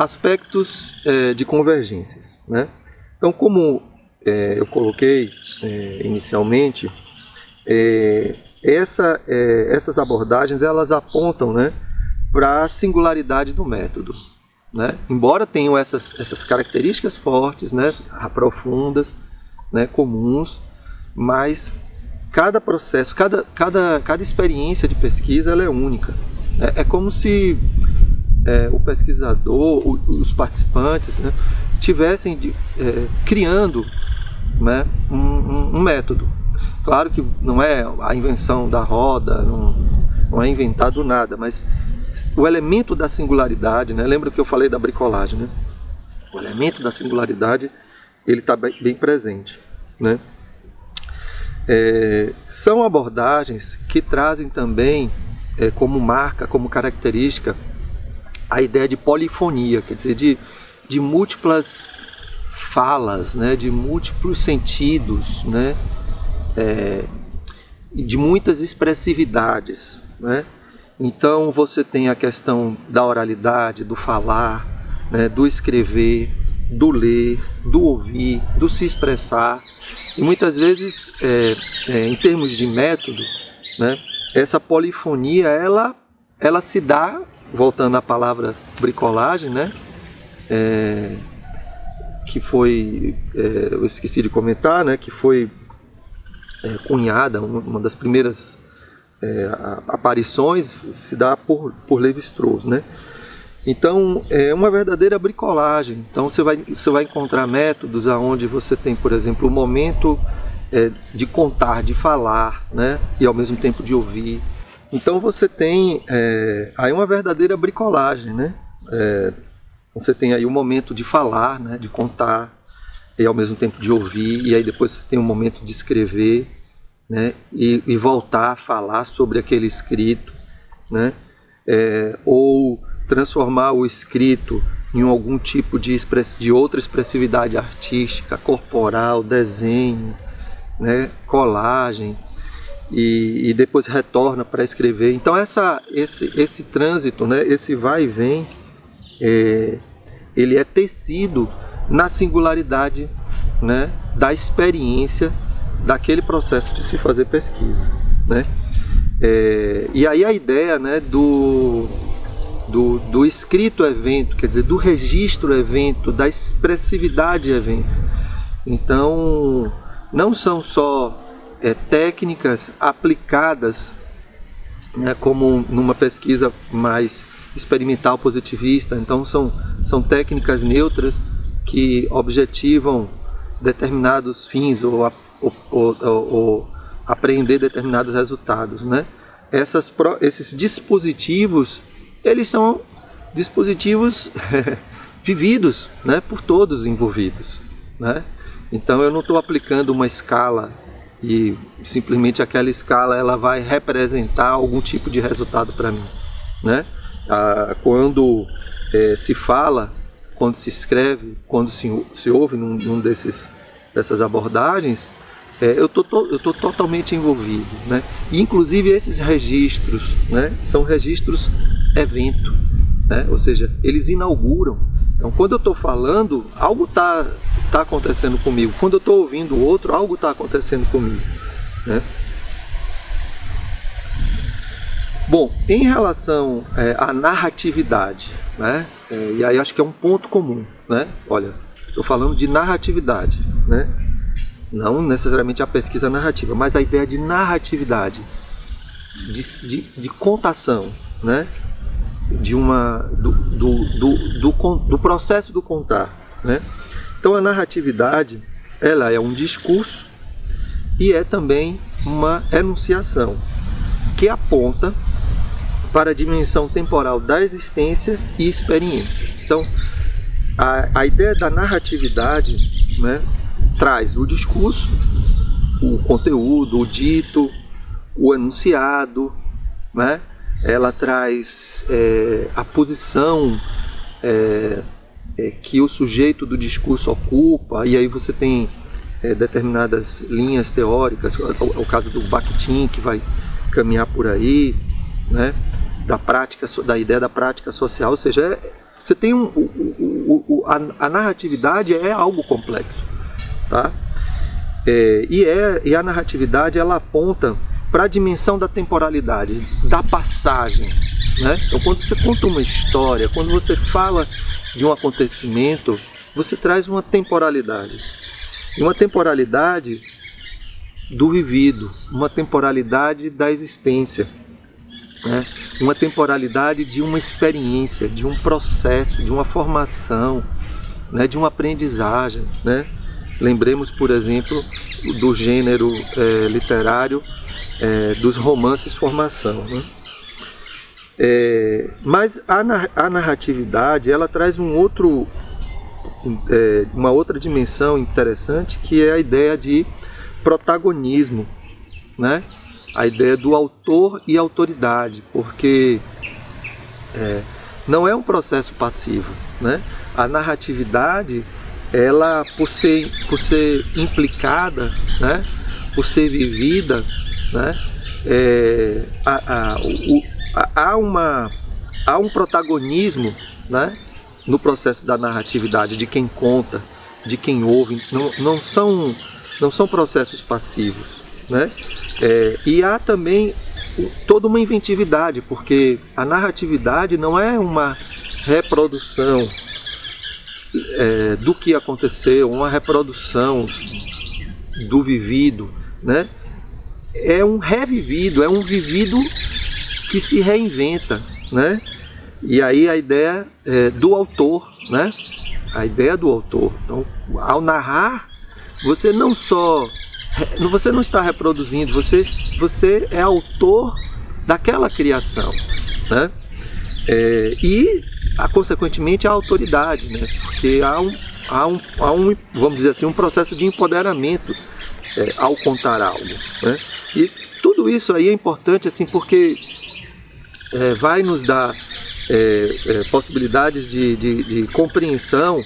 aspectos de convergências, né? Então, como eu coloquei inicialmente, essas abordagens elas apontam, né, para a singularidade do método, né? Embora tenham essas características fortes, né, profundas, né, comuns, mas cada processo, cada experiência de pesquisa ela é única. É como se o pesquisador, os participantes, né, tivessem criando, né, um método. Claro que não é a invenção da roda, não é inventado nada, mas o elemento da singularidade, né, lembra que eu falei da bricolagem, né? O elemento da singularidade ele está bem presente, né? São abordagens que trazem também como marca, como característica, a ideia de polifonia, quer dizer, de múltiplas falas, né, de múltiplos sentidos, né, de muitas expressividades, né? Então você tem a questão da oralidade, do falar, né, do escrever, do ler, do ouvir, do se expressar. E muitas vezes, em termos de método, né, essa polifonia ela se dá, voltando à palavra bricolagem, né, que foi, eu esqueci de comentar, né, que foi cunhada, uma das primeiras aparições se dá por Lévi-Strauss, né? Então é uma verdadeira bricolagem. Então você vai encontrar métodos aonde você tem, por exemplo, o momento de contar, de falar, né? E ao mesmo tempo de ouvir. Então você tem aí uma verdadeira bricolagem, né? Você tem aí o momento de falar, né? De contar, e ao mesmo tempo de ouvir, e aí depois você tem o momento de escrever, né? E voltar a falar sobre aquele escrito, né? Ou transformar o escrito em algum tipo de outra expressividade artística, corporal, desenho, né? Colagem, e depois retorna para escrever. Então esse trânsito, né? Esse vai e vem, ele é tecido na singularidade, né? Da experiência daquele processo de se fazer pesquisa, né? E aí a ideia, né, do escrito evento, quer dizer, do registro evento, da expressividade evento. Então, não são só técnicas aplicadas, né, como numa pesquisa mais experimental positivista. Então, são técnicas neutras que objetivam determinados fins ou apreender determinados resultados, né? Esses dispositivos, eles são dispositivos vividos, né, por todos envolvidos, né? Então eu não estou aplicando uma escala e simplesmente aquela escala ela vai representar algum tipo de resultado para mim, né? Quando se fala, quando se escreve, quando se ouve num dessas abordagens, eu tô totalmente envolvido, né? E, inclusive esses registros, né, são registros evento, né? Ou seja, eles inauguram. Então, quando eu estou falando, algo está acontecendo comigo. Quando eu estou ouvindo o outro, algo está acontecendo comigo, né? Bom, em relação à narratividade, né? E aí acho que é um ponto comum, né? Olha, estou falando de narratividade, né? Não necessariamente a pesquisa narrativa, mas a ideia de narratividade, de contação, né? Do processo do contar, né? Então a narratividade, ela é um discurso e é também uma enunciação que aponta para a dimensão temporal da existência e experiência. Então a ideia da narratividade, né, traz o discurso, o conteúdo, o dito, o enunciado, né? Ela traz a posição que o sujeito do discurso ocupa, e aí você tem determinadas linhas teóricas, o caso do Bakhtin, que vai caminhar por aí, né? Da ideia da prática social, ou seja, você tem a narratividade é algo complexo, tá? E a narratividade, ela aponta para a dimensão da temporalidade, da passagem, né? Então, quando você conta uma história, quando você fala de um acontecimento, você traz uma temporalidade. E uma temporalidade do vivido, uma temporalidade da existência, né? Uma temporalidade de uma experiência, de um processo, de uma formação, né? De uma aprendizagem, né? Lembremos, por exemplo, do gênero literário dos romances formação, né? Mas a narratividade, ela traz uma outra dimensão interessante, que é a ideia de protagonismo, né? A ideia do autor e autoridade, porque não é um processo passivo, né? A narratividade, ela, por ser implicada, né? Por ser vivida, né? Há um protagonismo, né? No processo da narratividade, de quem conta, de quem ouve. Não são processos passivos, né? E há também toda uma inventividade, porque a narratividade não é uma reprodução do que aconteceu, uma reprodução do vivido, né? É um revivido, é um vivido que se reinventa, né? E aí a ideia do autor, né? A ideia do autor. Então, ao narrar, você não está reproduzindo, você é autor daquela criação, né? E, consequentemente, a autoridade, né? Porque há um, vamos dizer assim, um processo de empoderamento ao contar algo, né? E tudo isso aí é importante, assim, porque vai nos dar possibilidades de compreensão,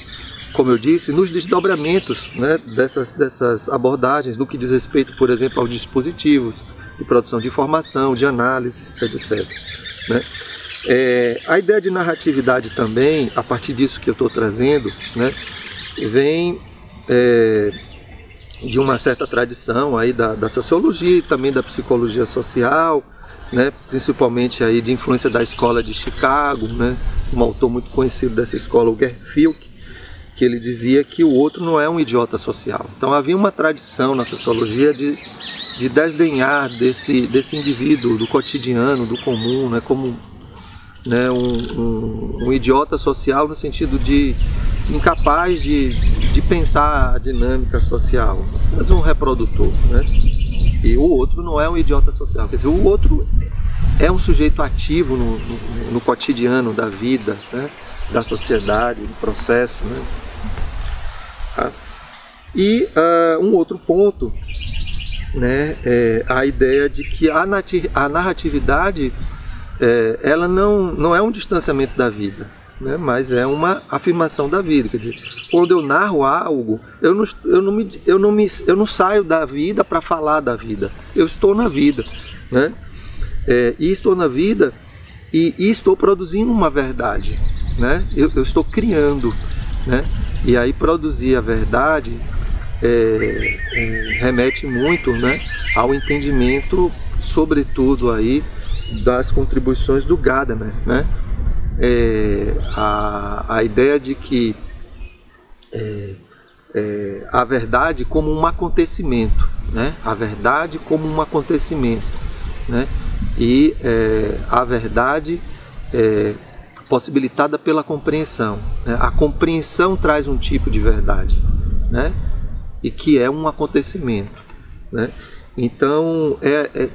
como eu disse, nos desdobramentos, né, dessas abordagens, no que diz respeito, por exemplo, aos dispositivos de produção de informação, de análise, etc., né? A ideia de narratividade também, a partir disso que eu estou trazendo, né, vem de uma certa tradição aí da sociologia e também da psicologia social, né, principalmente aí de influência da escola de Chicago, né, um autor muito conhecido dessa escola, o Gerfilk, que ele dizia que o outro não é um idiota social. Então havia uma tradição na sociologia de desdenhar desse indivíduo, do cotidiano, do comum, né, como, né, um idiota social no sentido de incapaz de pensar a dinâmica social, mas um reprodutor, né? E o outro não é um idiota social, quer dizer, o outro é um sujeito ativo no cotidiano da vida, né? Da sociedade, do processo, né? E um outro ponto, né, é a ideia de que a narratividade ela não é um distanciamento da vida, né, mas é uma afirmação da vida. Quer dizer, quando eu narro algo, eu não saio da vida para falar da vida, eu estou na vida, né? E estou na vida e estou produzindo uma verdade, né? Eu estou criando, né? E aí produzir a verdade remete muito, né, ao entendimento, sobretudo aí, das contribuições do Gadamer, né? A ideia de que a verdade como um acontecimento, né? A verdade como um acontecimento, né? E a verdade possibilitada pela compreensão, né? A compreensão traz um tipo de verdade, né? E que é um acontecimento, né? Então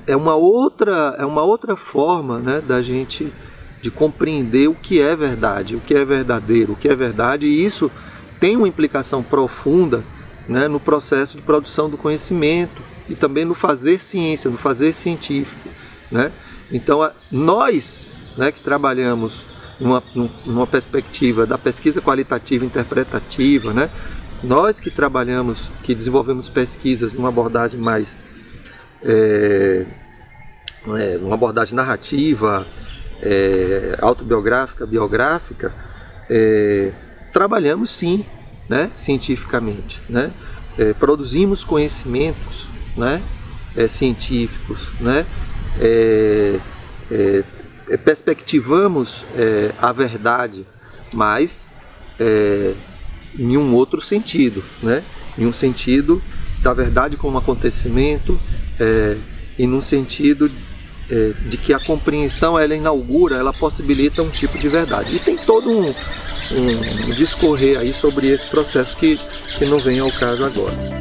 é uma outra forma, né, da gente de compreender o que é verdade, o que é verdadeiro, o que é verdade, e isso tem uma implicação profunda, né, no processo de produção do conhecimento e também no fazer ciência, no fazer científico, né? Então nós, né, que trabalhamos numa perspectiva da pesquisa qualitativa e interpretativa, né, nós que trabalhamos, que desenvolvemos pesquisas numa abordagem mais uma abordagem narrativa, autobiográfica, biográfica, trabalhamos sim, né, cientificamente, né? Produzimos conhecimentos, né, científicos, né? Perspectivamos a verdade, mas em um outro sentido, né? Em um sentido da verdade como acontecimento, e num sentido de que a compreensão ela inaugura, ela possibilita um tipo de verdade. E tem todo um discorrer aí sobre esse processo que não vem ao caso agora.